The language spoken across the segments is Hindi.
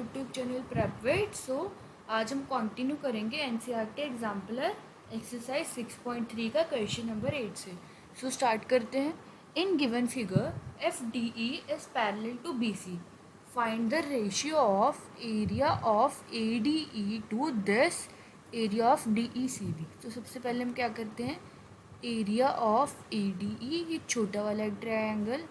YouTube channel प्रेपवेट। आज हम कंटिन्यू करेंगे एनसीईआरटी एग्जाम्पलर एक्सरसाइज 6.3 का क्वेश्चन नंबर 8 से। स्टार्ट करते हैं। In given figure F D E is parallel to B C, find the ratio of area of A D E to this area of D E C B. तो सबसे पहले हम क्या करते हैं, area of A D E, ये छोटा वाला triangle,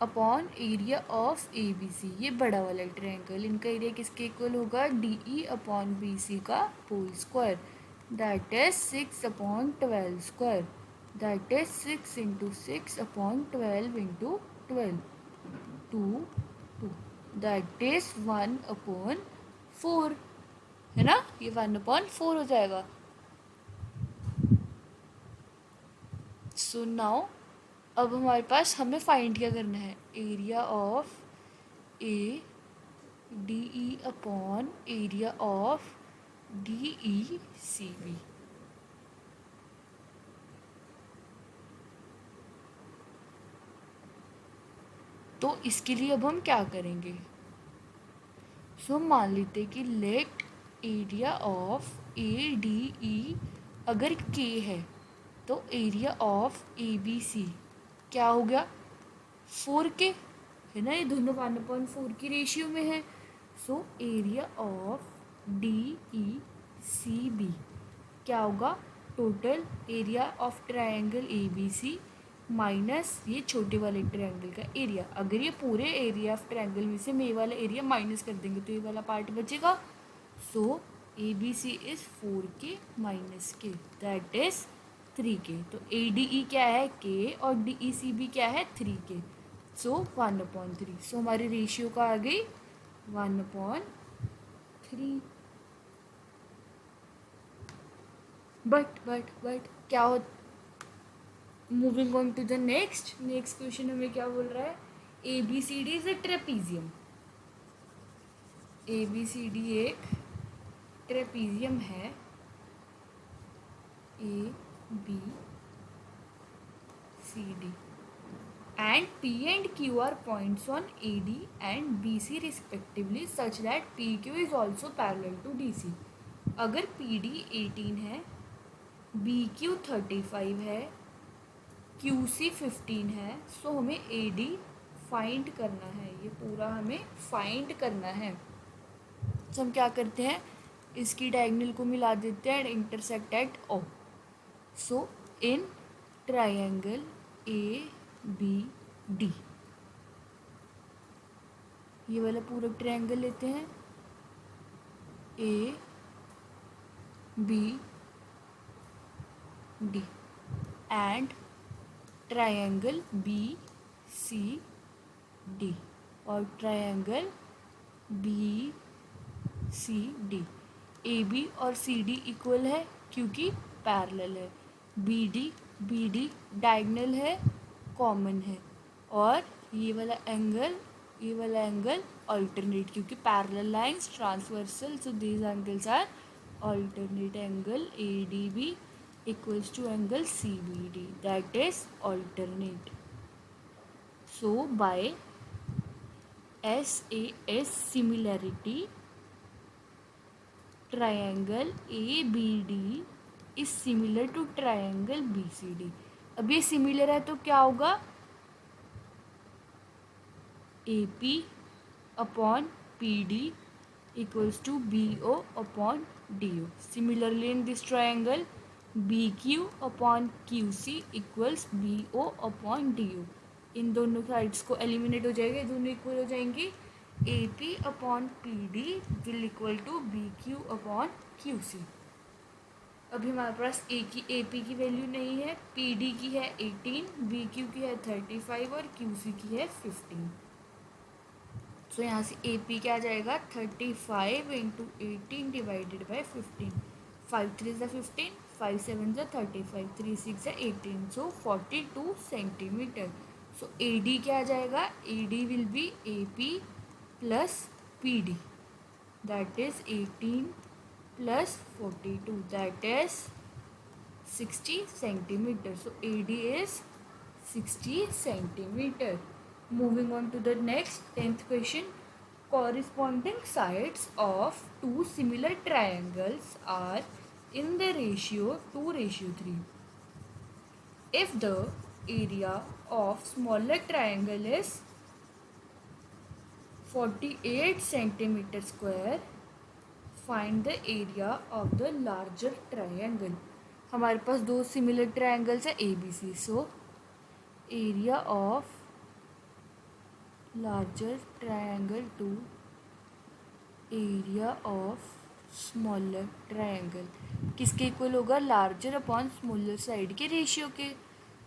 upon area of A B C, ये बड़ा वाला ट्रायंगल। इनका एरिया किसके इक्वल होगा, D E upon B C का whole square, that is 6/12 square, that is 6 into 6 upon 12 into 12, 2 that is 1/4, है ना, ये 1/4 हो जाएगा। सो नाउ अब हमारे पास हमें फाइंड क्या करना है, area of A D E upon area of D E C B. तो इसके लिए अब हम क्या करेंगे, सो मान लेते हैं कि let area of A D E अगर के है तो area of A B C क्या हो गया, 4K, है ना, ये दोनों 1/4 की रेशियो में है। So area of D E C B क्या होगा, total area of triangle A B C minus ये छोटे वाले ट्रायंगल का एरिया। अगर ये पूरे एरिया ऑफ ट्रायंगल में से हम ये वाला एरिया माइनस कर देंगे तो ये वाला पार्ट बचेगा। So A B C is 4K minus K, that is 3K। तो ए डी ई क्या है, K, और डी ई सी बी क्या है, 3K। सो 1/3। सो हमारी रेशियो का आ गई 1/3। बट क्या हो, moving on to the next question हमें क्या बोल रहा है, A B C D is a trapezium. A B C D एक ट्रेपीजियम है, A B C D, and P and Q are points on AD and BC respectively such that PQ is also parallel to DC। अगर PD 18 है, BQ 35 है, QC 15 है, सो हमें AD फाइंड करना है, ये पूरा हमें फाइंड करना है। तो हम क्या करते हैं, इसकी डायगोनल को मिला देते हैं and intersect at O। So in triangle A B D, ये वाला पूरा ट्रायंगल लेते हैं, A B D and triangle B C D, और triangle B C D. A B और सी डी इक्वल है क्योंकि पैरेलल है, बी डी डायगोनल है, कॉमन है, और ये वाला एंगल अल्टरनेट, क्योंकि parallel lines transversal, so these angles are alternate. Angle A D B equals to angle C B D, that is alternate. So by SAS similarity triangle A B D is similar to triangle B C D. अब ये सिमिलर है तो क्या होगा, A P upon P D equals to B O upon D O. Similarly in this triangle B Q upon Q C equals B O upon D O. इन दोनों साइड्स को एलिमिनेट हो जाएगा, दोनों इक्वल हो जाएंगी। A P upon P D will equal to B Q upon Q C. अभी हमारे पास ए पी की वैल्यू नहीं है, पी डी की है 18, बी क्यू की है 35 और क्यू सी की है 15। सो यहाँ से ए पी क्या आ जाएगा, 35 इंटू 18 डिवाइडेड बाई 15, 5 3 ज़ा 15, 5 7 ज़ा 35, 3 6 ज़ा 18, सो 42 सेंटीमीटर। सो ए डी क्या आ जाएगा, A D will be A P plus P D, that is 18 plus 42, that is 60 centimeter. So AD is 60 centimeter. Moving on to the next 10th question. corresponding sides of two similar triangles are in the ratio 2:3. If the area of smaller triangle is 48 centimeter square, find the area of the larger triangle. हमारे पास दो सिमिलर ट्रायंगल्स है ABC. So area of larger triangle to area of smaller triangle किसके इक्वल होगा? लार्जर अपॉन स्मॉलर साइड के रेशियो के.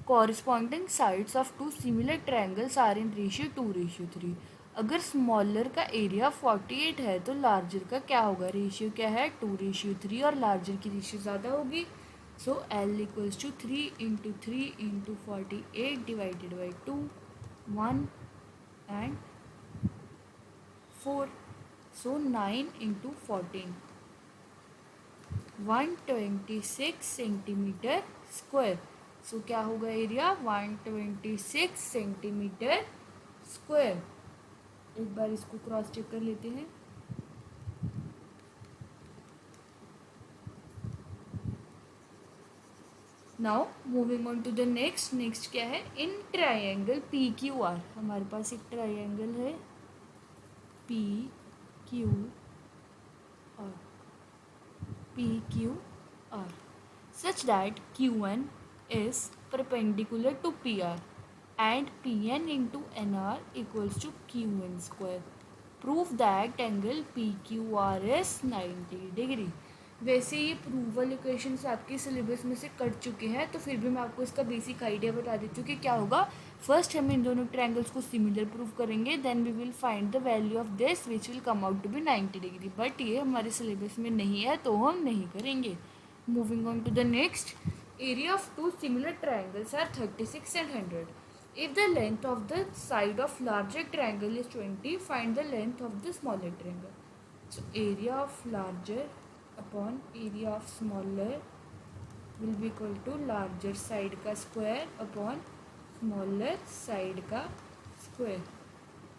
Corresponding sides of two similar triangles are in ratio 2:3. अगर स्मॉलर का एरिया 48 है तो लार्जर का क्या होगा? रेशियो क्या है? 2:3 और लार्जर की रेशियो ज़्यादा होगी. So L equals to 3 × 3 × 48 divided by 2, 1 and 4. So 9 × 14, 126 centimetre square. So क्या होगा एरिया? 126 centimetre square. एक बार इसको क्रॉस चेक कर लेते हैं. Now moving on to the next क्या है? इन ट्राइंगल PQR, हमारे पास एक ट्राइंगल है PQR such that Q1 is perpendicular to PR and PN into NR equals to QN square. Prove that angle PQR is 90 degree. वैसे ये प्रूवल इक्वेशंस आपके सिलेबस में से कट चुके हैं, तो फिर भी मैं आपको इसका बेसिक आइडिया बता देती हूँ कि क्या होगा. फर्स्ट हम इन दोनों ट्रायंगल्स को सिमिलर प्रूव करेंगे, then we will find the value of this which will come out to be 90 degree. But ये हमारे सिलेबस में नहीं है तो हम नहीं करेंगे. Moving on to the next. Area of two similar triangles are 36 and 100. If the length of the side of larger triangle is 20, find the length of the smaller triangle. So area of larger upon area of smaller will be equal to larger side का square upon smaller side का square.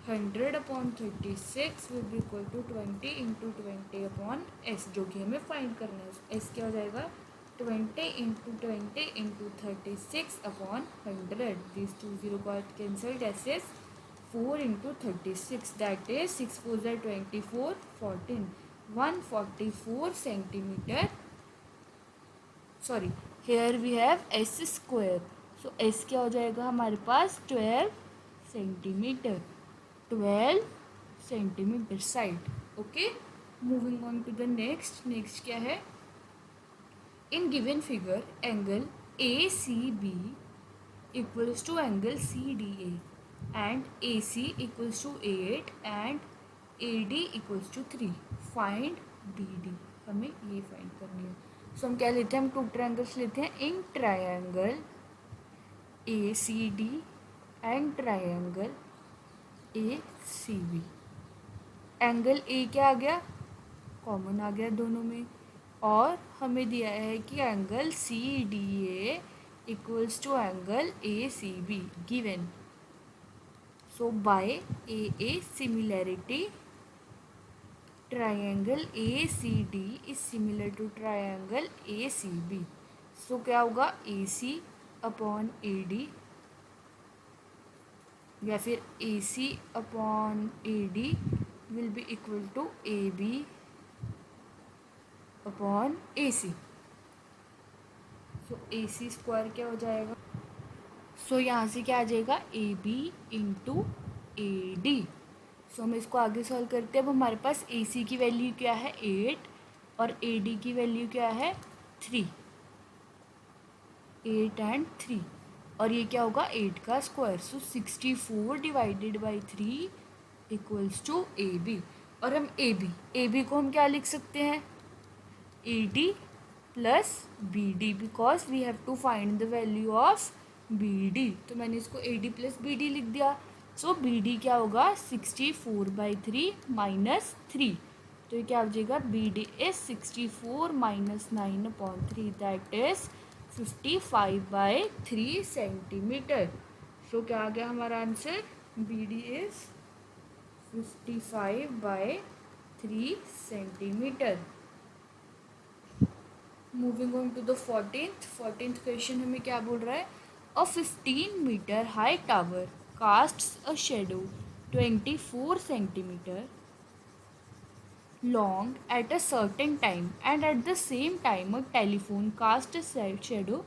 100 upon 36 will be equal to 20 into 20 upon s, जो कि हमें फाइंड करना है. s क्या हो जाएगा? 20 into 20 into 36 upon 100. These two 0 got cancelled. S is 4 into 36, that is 6 4s are 24, 14, 144 centimeter. Sorry, here we have s square. So s क्या हो जाएगा हमारे पास? 12 centimetre. 12 centimetre side. Okay, moving on to the next क्या है? In given figure, angle ACB equals to angle CDA and AC equals to 8 and AD equals to 3. Find BD. हमें ये फाइंड करनी है. सो हम क्या लेते हैं? हम टू ट्रायंगल्स लेते हैं. In triangle ACD and triangle ACB. Angle A क्या आ गया? कॉमन आ गया दोनों में. और हमें दिया है कि angle CDA equals to angle ACB given. So by AA similarity triangle ACD is similar to triangle ACB. सो क्या होगा? AC अपॉन AD या फिर AC upon AD will be equal to AB upon AC. So AC square क्या हो जाएगा? सो यहाँ से क्या आ जाएगा? AB into AD. सो हम इसको आगे सॉल्व करते हैं. अब हमारे पास AC की वैल्यू क्या है? 8 और AD की वैल्यू क्या है? 3. 8 and 3 और ये क्या होगा? 8 का square. So 64 divided by 3 equals to AB. और हम AB को हम क्या लिख सकते हैं? AD plus BD because we have to find the value of BD. तो मैंने इसको AD प्लस BD लिख दिया. सो BD क्या होगा? 64/3 माइनस 3. तो ये क्या हो जाएगा? BD is 64 minus 9/3, that is 55/3 centimetre. So क्या आ गया हमारा answer? BD is 55/3 centimetre. Moving on to the 14th question हमें क्या बोल रहा है? A 15 metre high tower casts a shadow 24 centimetre long at a certain time and at the same time a telephone cast a shadow।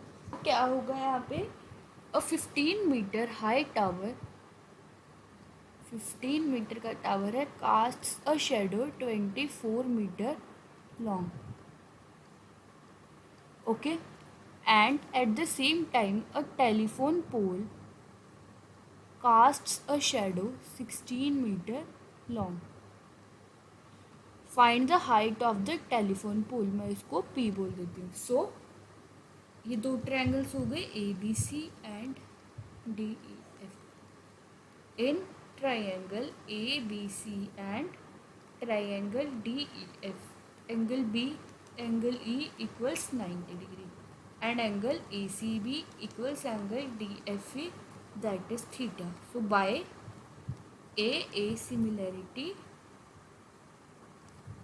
क्या होगा यहाँ पे? A 15 metre high tower, 15 metre का टावर है, casts a shadow 24 metre long, okay, and at the same time a telephone pole casts a shadow 16 metre long। Find the height of the telephone pole, मैं इसको P बोल देती हूँ। सो ये दो ट्रायंगल्स हो गए ABC and DEF। In triangle ABC and triangle DEF, angle B angle E equals 90 degree and angle ACB equals angle DFE, that is theta। So by A similarity,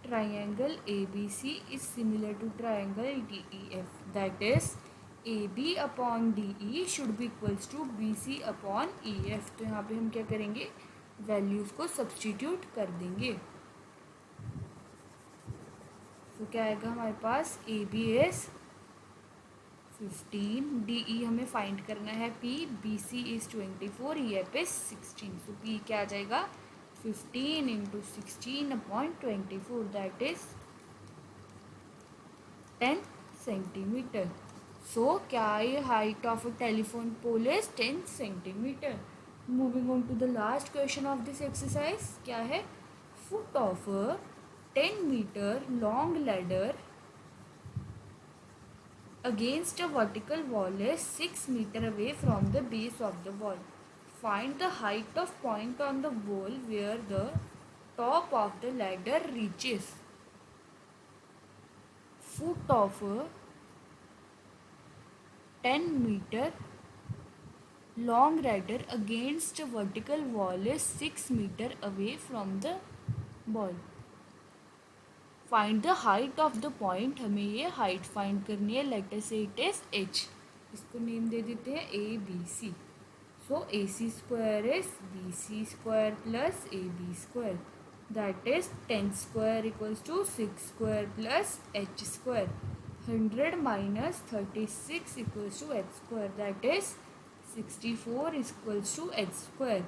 triangle ABC is similar to triangle DEF, that is AB upon DE should be equals to BC upon EF। तो यहाँ पे हम क्या करेंगे? वैल्यूज़ को सब्स्टिट्यूट कर देंगे। तो क्या आएगा हमारे पास? AB is 15, DE हमें फाइंड करना है P, BC is 24, EF is 16। तो P क्या आ जाएगा? 15 into 16 upon 24, that is 10 centimetre. So क्या ये height of a telephone pole is 10 centimetre. Moving on to the last question of this exercise, क्या है? Foot of a 10 metre long ladder against a vertical wall is 6 meter away from the base of the wall. Find the height of point on the wall where the top of the ladder reaches। Foot of a 10 meter long ladder against a vertical wall is 6 meter away from the wall। Find the height of the point, हमें ये हाइट फाइंड करनी है। Let us say it is H, इसको नेम दे देते हैं ABC। सो AC square is BC square plus AB square, that is 10 square equals to 6 square plus H square. 100 minus 36 equals to H square, that is 64 equals to H square.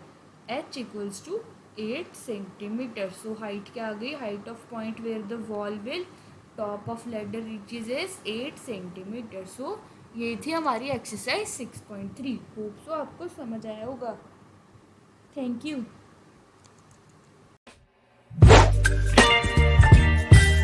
H equals to 8 centimetre. So height क्या आ गई? Height of point where the wall will top of ladder reaches is 8 centimetre. So ये थी हमारी एक्सरसाइज 6.3। होप सो आपको समझ आया होगा। Thank you.